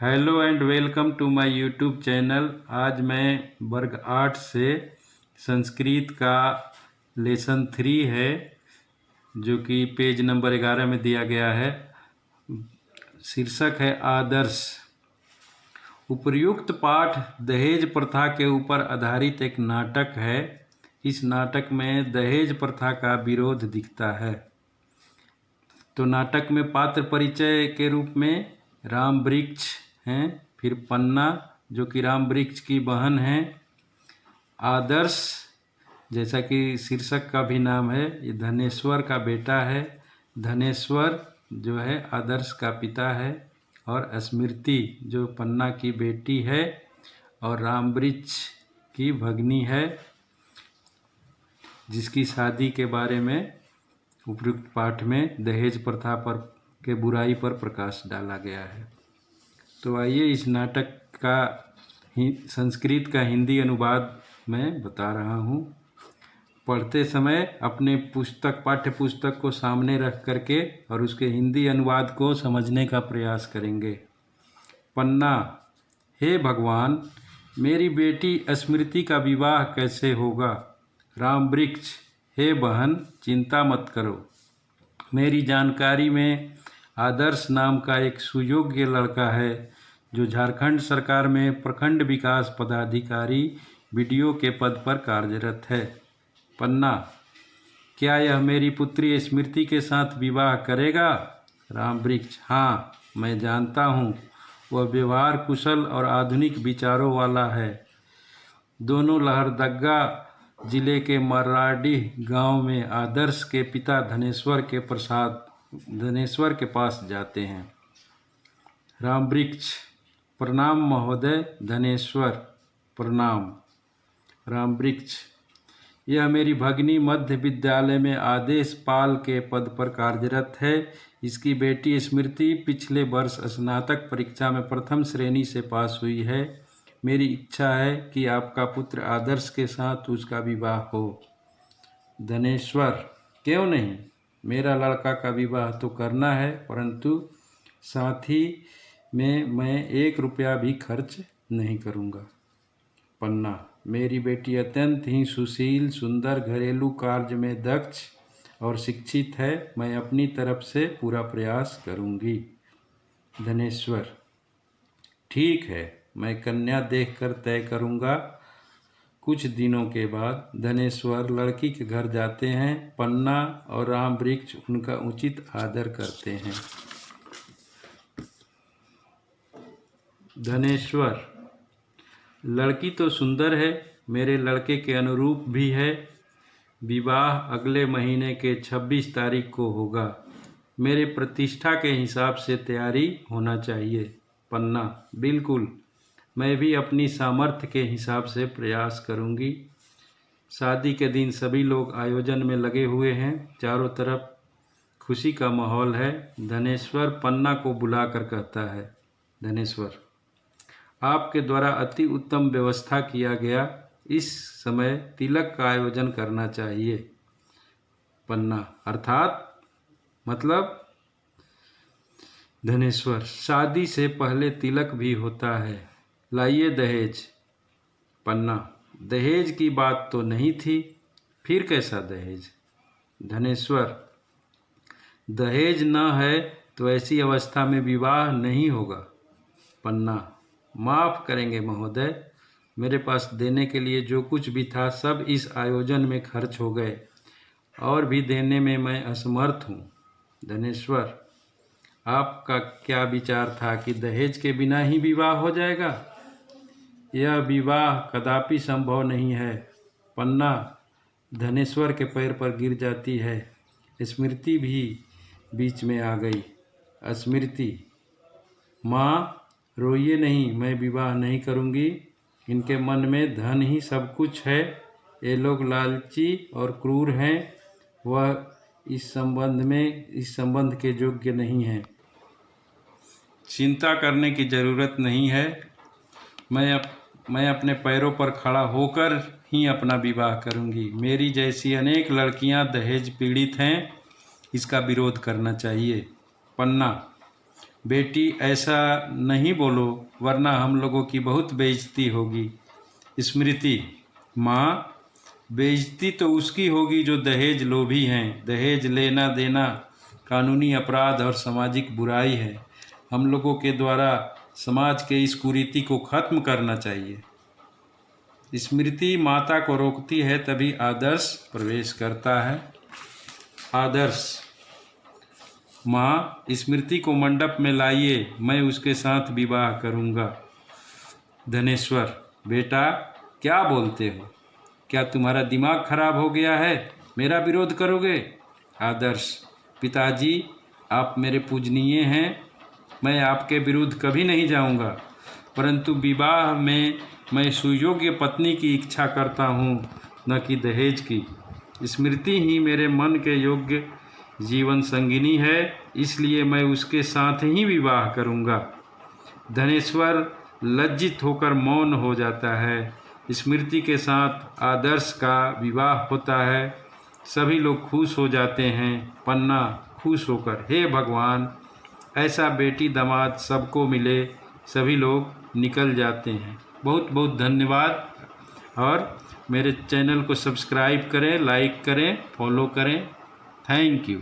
Hello and welcome to my YouTube channel. आज मैं वर्ग 8 से संस्कृत का लेसन 3 है, जो कि पेज नंबर 11 में दिया गया है। शीर्षक है आदर्श। उपर्युक्त पाठ दहेज प्रथा के ऊपर आधारित एक नाटक है। इस नाटक में दहेज प्रथा का विरोध दिखता है। तो नाटक में पात्र परिचय के रूप में राम वृक्ष हैं, फिर पन्ना जो कि राम वृक्ष की बहन है, आदर्श जैसा कि शीर्षक का भी नाम है, ये धनेश्वर का बेटा है, धनेश्वर जो है आदर्श का पिता है, और स्मृति जो पन्ना की बेटी है और राम वृक्ष की भगनी है, जिसकी शादी के बारे में उपयुक्त पाठ में दहेज प्रथा पर के बुराई पर प्रकाश डाला गया है। तो आइए इस नाटक का संस्कृत का हिंदी अनुवाद मैं बता रहा हूँ। पढ़ते समय अपने पाठ्य पुस्तक को सामने रख करके और उसके हिंदी अनुवाद को समझने का प्रयास करेंगे। पन्ना: हे भगवान, मेरी बेटी स्मृति का विवाह कैसे होगा? राम वृक्ष: हे बहन, चिंता मत करो। मेरी जानकारी में आदर्श नाम का एक सुयोग्य लड़का है जो झारखंड सरकार में प्रखंड विकास पदाधिकारी बीडीओ के पद पर कार्यरत है। पन्ना: क्या यह मेरी पुत्री स्मृति के साथ विवाह करेगा? राम वृक्ष: हाँ, मैं जानता हूँ, वह व्यवहार कुशल और आधुनिक विचारों वाला है। दोनों लहरदग्गा जिले के मर्राडीह गांव में आदर्श के पिता धनेश्वर के पास जाते हैं। राम वृक्ष: प्रणाम महोदय। धनेश्वर: प्रणाम। राम वृक्ष: यह मेरी भगिनी मध्य विद्यालय में आदेश पाल के पद पर कार्यरत है। इसकी बेटी स्मृति पिछले वर्ष स्नातक परीक्षा में प्रथम श्रेणी से पास हुई है। मेरी इच्छा है कि आपका पुत्र आदर्श के साथ उसका विवाह हो। धनेश्वर: क्यों नहीं, मेरा लड़का का विवाह तो करना है, परंतु साथ ही में मैं 1 रुपया भी खर्च नहीं करूँगा। पन्ना: मेरी बेटी अत्यंत ही सुशील, सुंदर, घरेलू कार्य में दक्ष और शिक्षित है। मैं अपनी तरफ से पूरा प्रयास करूँगी। धनेश्वर: ठीक है, मैं कन्या देखकर तय करूँगा। कुछ दिनों के बाद धनेश्वर लड़की के घर जाते हैं। पन्ना और राम वृक्ष उनका उचित आदर करते हैं। धनेश्वर: लड़की तो सुंदर है, मेरे लड़के के अनुरूप भी है। विवाह अगले महीने के 26 तारीख को होगा। मेरे प्रतिष्ठा के हिसाब से तैयारी होना चाहिए। पन्ना: बिल्कुल, मैं भी अपनी सामर्थ्य के हिसाब से प्रयास करूंगी। शादी के दिन सभी लोग आयोजन में लगे हुए हैं। चारों तरफ खुशी का माहौल है। धनेश्वर पन्ना को बुलाकर कहता है। धनेश्वर: आपके द्वारा अति उत्तम व्यवस्था किया गया। इस समय तिलक का आयोजन करना चाहिए। पन्ना: अर्थात मतलब? धनेश्वर: शादी से पहले तिलक भी होता है। लाइए दहेज। पन्ना: दहेज की बात तो नहीं थी, फिर कैसा दहेज? धनेश्वर: दहेज न है तो ऐसी अवस्था में विवाह नहीं होगा। पन्ना: माफ़ करेंगे महोदय, मेरे पास देने के लिए जो कुछ भी था सब इस आयोजन में खर्च हो गए, और भी देने में मैं असमर्थ हूँ। धनेश्वर: आपका क्या विचार था कि दहेज के बिना ही विवाह हो जाएगा? यह विवाह कदापि संभव नहीं है। पन्ना धनेश्वर के पैर पर गिर जाती है। स्मृति भी बीच में आ गई। स्मृति: माँ, रोइए नहीं, मैं विवाह नहीं करूँगी। इनके मन में धन ही सब कुछ है। ये लोग लालची और क्रूर हैं। वह इस संबंध के योग्य नहीं है। चिंता करने की ज़रूरत नहीं है। मैं अपने पैरों पर खड़ा होकर ही अपना विवाह करूंगी। मेरी जैसी अनेक लड़कियां दहेज पीड़ित हैं, इसका विरोध करना चाहिए। पन्ना: बेटी ऐसा नहीं बोलो वरना हम लोगों की बहुत बेइज्जती होगी। स्मृति, माँ, बेइज्जती तो उसकी होगी जो दहेज लोभी हैं। दहेज लेना देना कानूनी अपराध और सामाजिक बुराई है। हम लोगों के द्वारा समाज के इस कुरीति को खत्म करना चाहिए। स्मृति माता को रोकती है तभी आदर्श प्रवेश करता है। आदर्श, माँ, स्मृति को मंडप में लाइए, मैं उसके साथ विवाह करूँगा। धनेश्वर, बेटा क्या बोलते हो? क्या तुम्हारा दिमाग खराब हो गया है? मेरा विरोध करोगे? आदर्श, पिताजी आप मेरे पूजनीय हैं, मैं आपके विरुद्ध कभी नहीं जाऊंगा, परंतु विवाह में मैं सुयोग्य पत्नी की इच्छा करता हूँ, न कि दहेज की। स्मृति ही मेरे मन के योग्य जीवन संगिनी है, इसलिए मैं उसके साथ ही विवाह करूँगा। धनेश्वर लज्जित होकर मौन हो जाता है। स्मृति के साथ आदर्श का विवाह होता है। सभी लोग खुश हो जाते हैं। पन्ना खुश होकर, हे भगवान, ऐसा बेटी दामाद सबको मिले। सभी लोग निकल जाते हैं। बहुत बहुत धन्यवाद। और मेरे चैनल को सब्सक्राइब करें, लाइक करें, फॉलो करें। Thank you.